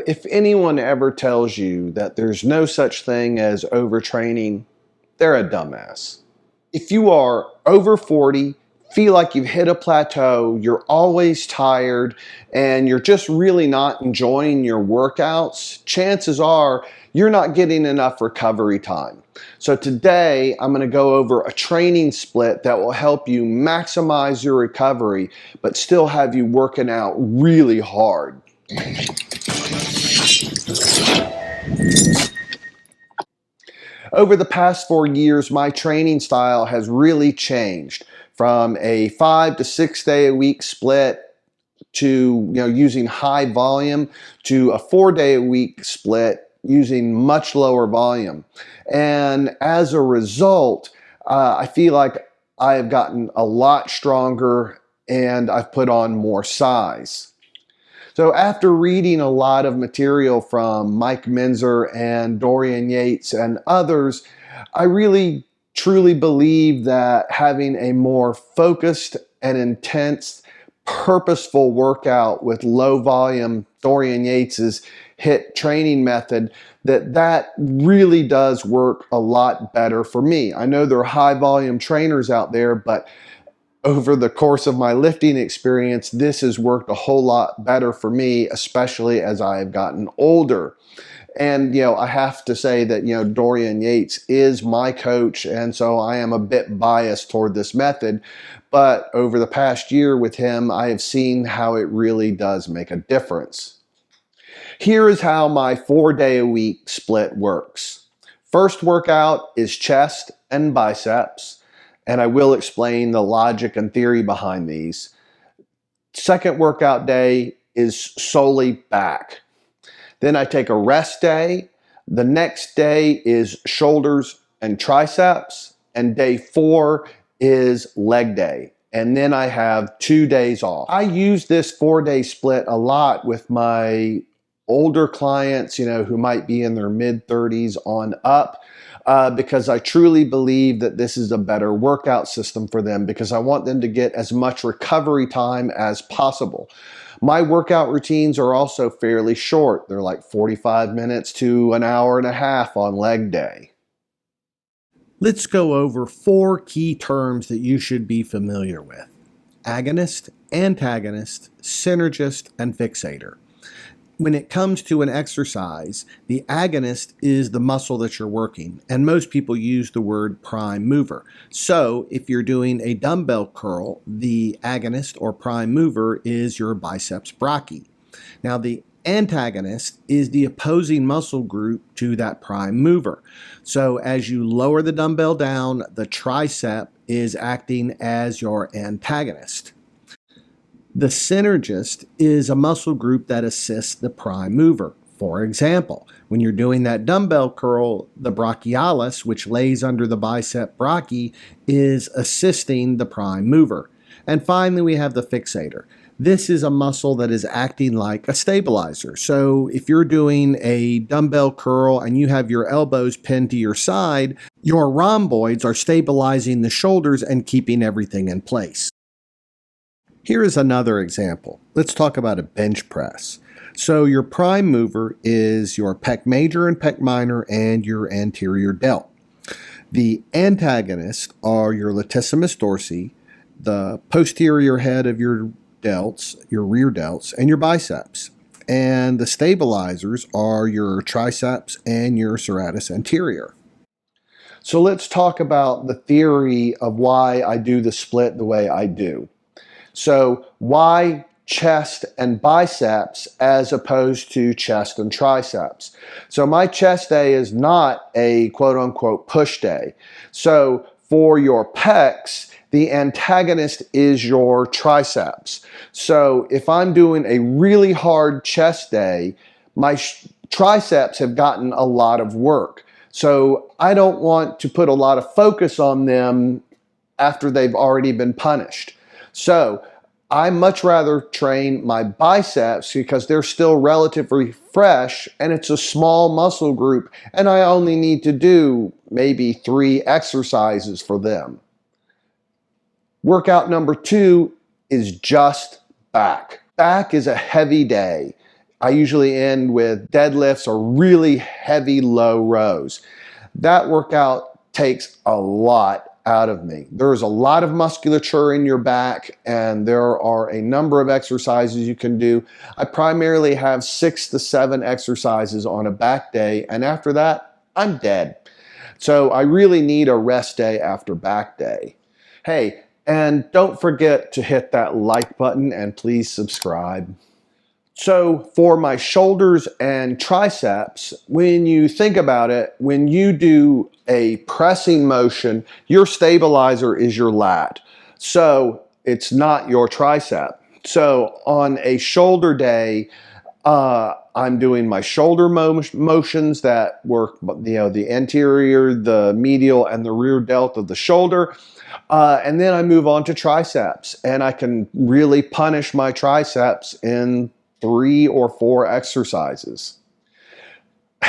if anyone ever tells you that there's no such thing as overtraining, they're a dumbass. If you are over 40, feel like you've hit a plateau, you're always tired, and you're just really not enjoying your workouts, chances are you're not getting enough recovery time. So today, I'm going to go over a training split that will help you maximize your recovery, but still have you working out really hard. Over the past 4 years, my training style has really changed from a 5 to 6 day a week split to using high volume to a 4 day a week split using much lower volume. And as a result, I feel like I have gotten a lot stronger and I've put on more size. So after reading a lot of material from Mike Menzer and Dorian Yates and others, I really truly believe that having a more focused and intense, purposeful workout with low volume, Dorian Yates's HIIT training method, that really does work a lot better for me. I know there are high volume trainers out there, but over the course of my lifting experience, this has worked a whole lot better for me, especially as I have gotten older. And, I have to say that, Dorian Yates is my coach, and so I am a bit biased toward this method. But over the past year with him, I have seen how it really does make a difference. Here is how my 4 day a week split works. First workout is chest and biceps, and I will explain the logic and theory behind these. Second workout day is solely back. Then I take a rest day. The next day is shoulders and triceps, and day 4 is leg day. And then I have 2 days off. I use this 4 day split a lot with my older clients, who might be in their mid-30s on up. Because I truly believe that this is a better workout system for them, because I want them to get as much recovery time as possible. My workout routines are also fairly short. They're like 45 minutes to an hour and a half on leg day. Let's go over 4 key terms that you should be familiar with: agonist, antagonist, synergist, and fixator. When it comes to an exercise, the agonist is the muscle that you're working, and most people use the word prime mover. So if you're doing a dumbbell curl, the agonist or prime mover is your biceps brachii. Now the antagonist is the opposing muscle group to that prime mover. So as you lower the dumbbell down, the tricep is acting as your antagonist. The synergist is a muscle group that assists the prime mover. For example, when you're doing that dumbbell curl, the brachialis, which lays under the bicep brachii, is assisting the prime mover. And finally, we have the fixator. This is a muscle that is acting like a stabilizer. So if you're doing a dumbbell curl and you have your elbows pinned to your side, your rhomboids are stabilizing the shoulders and keeping everything in place. Here is another example. Let's talk about a bench press. So your prime mover is your pec major and pec minor and your anterior delt. The antagonists are your latissimus dorsi, the posterior head of your delts, your rear delts, and your biceps. And the stabilizers are your triceps and your serratus anterior. So let's talk about the theory of why I do the split the way I do. So why chest and biceps as opposed to chest and triceps? So my chest day is not a quote unquote push day. So for your pecs, the antagonist is your triceps. So if I'm doing a really hard chest day, my triceps have gotten a lot of work. So I don't want to put a lot of focus on them after they've already been punished. So I much rather train my biceps because they're still relatively fresh and it's a small muscle group and I only need to do maybe 3 exercises for them. Workout number 2 is just back. Back is a heavy day. I usually end with deadlifts or really heavy low rows. That workout takes a lot out of me. There's a lot of musculature in your back, and there are a number of exercises you can do. I primarily have 6 to 7 exercises on a back day, and after that, I'm dead. So I really need a rest day after back day. Hey, and don't forget to hit that like button and please subscribe. So for my shoulders and triceps, when you think about it, when you do a pressing motion, your stabilizer is your lat. So it's not your tricep. So on a shoulder day, I'm doing my shoulder motions that work, the anterior, the medial, and the rear delt of the shoulder. And then I move on to triceps, and I can really punish my triceps in 3 or 4 exercises.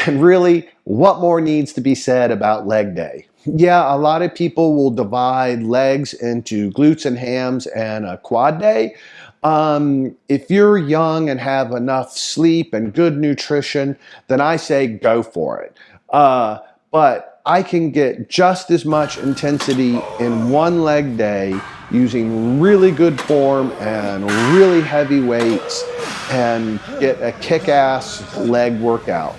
And really, what more needs to be said about leg day? Yeah, a lot of people will divide legs into glutes and hams and a quad day. If you're young and have enough sleep and good nutrition, then I say go for it. But I can get just as much intensity in one leg day using really good form and really heavy weights and get a kick-ass leg workout.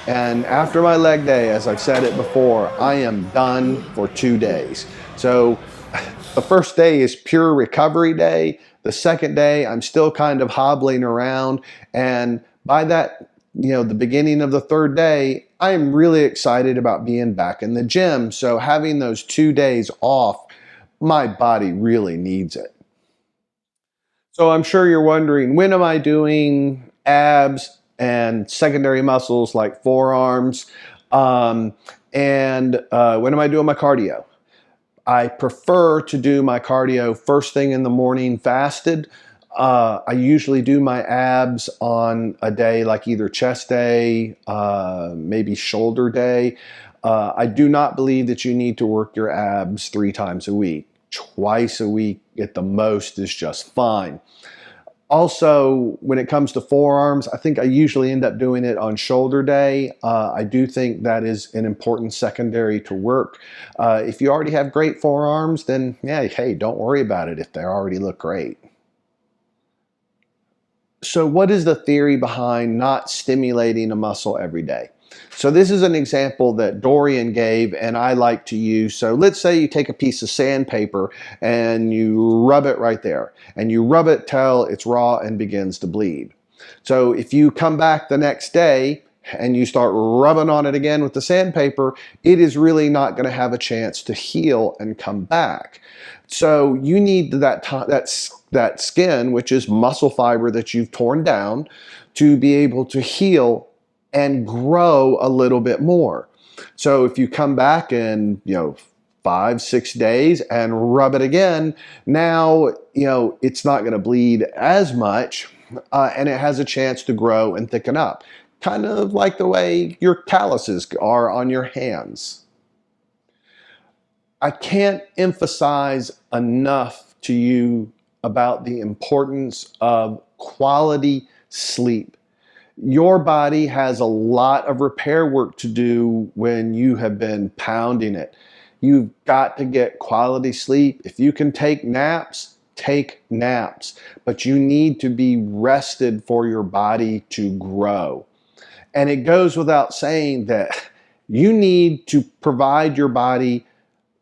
And after my leg day, as I've said it before, I am done for 2 days. So the first day is pure recovery day. The second day, I'm still kind of hobbling around. And by that, the beginning of the third day, I am really excited about being back in the gym. So having those 2 days off, my body really needs it. So I'm sure you're wondering, when am I doing abs and secondary muscles like forearms? And when am I doing my cardio? I prefer to do my cardio first thing in the morning fasted. I usually do my abs on a day like either chest day, maybe shoulder day. I do not believe that you need to work your abs 3 times a week. Twice a week at the most is just fine. Also, when it comes to forearms, I think I usually end up doing it on shoulder day. I do think that is an important secondary to work. If you already have great forearms, then yeah, hey, don't worry about it if they already look great. So what is the theory behind not stimulating a muscle every day? So this is an example that Dorian gave and I like to use. So let's say you take a piece of sandpaper and you rub it right there, and you rub it till it's raw and begins to bleed. So if you come back the next day and you start rubbing on it again with the sandpaper, it is really not going to have a chance to heal and come back. So you need that skin, which is muscle fiber that you've torn down, to be able to heal and grow a little bit more. So if you come back in, 5-6 days and rub it again, now, it's not going to bleed as much, and it has a chance to grow and thicken up. Kind of like the way your calluses are on your hands. I can't emphasize enough to you about the importance of quality sleep. Your body has a lot of repair work to do when you have been pounding it. You've got to get quality sleep. If you can take naps, but you need to be rested for your body to grow. And it goes without saying that you need to provide your body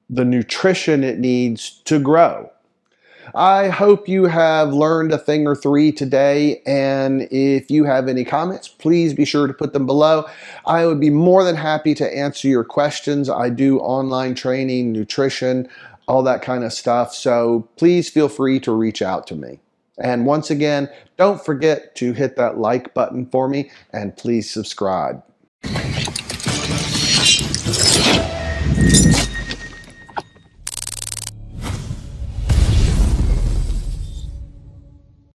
the nutrition it needs to grow. I hope you have learned a thing or 3 today, and if you have any comments, please be sure to put them below. I would be more than happy to answer your questions. I do online training, nutrition, all that kind of stuff, so please feel free to reach out to me. And once again, don't forget to hit that like button for me, and please subscribe.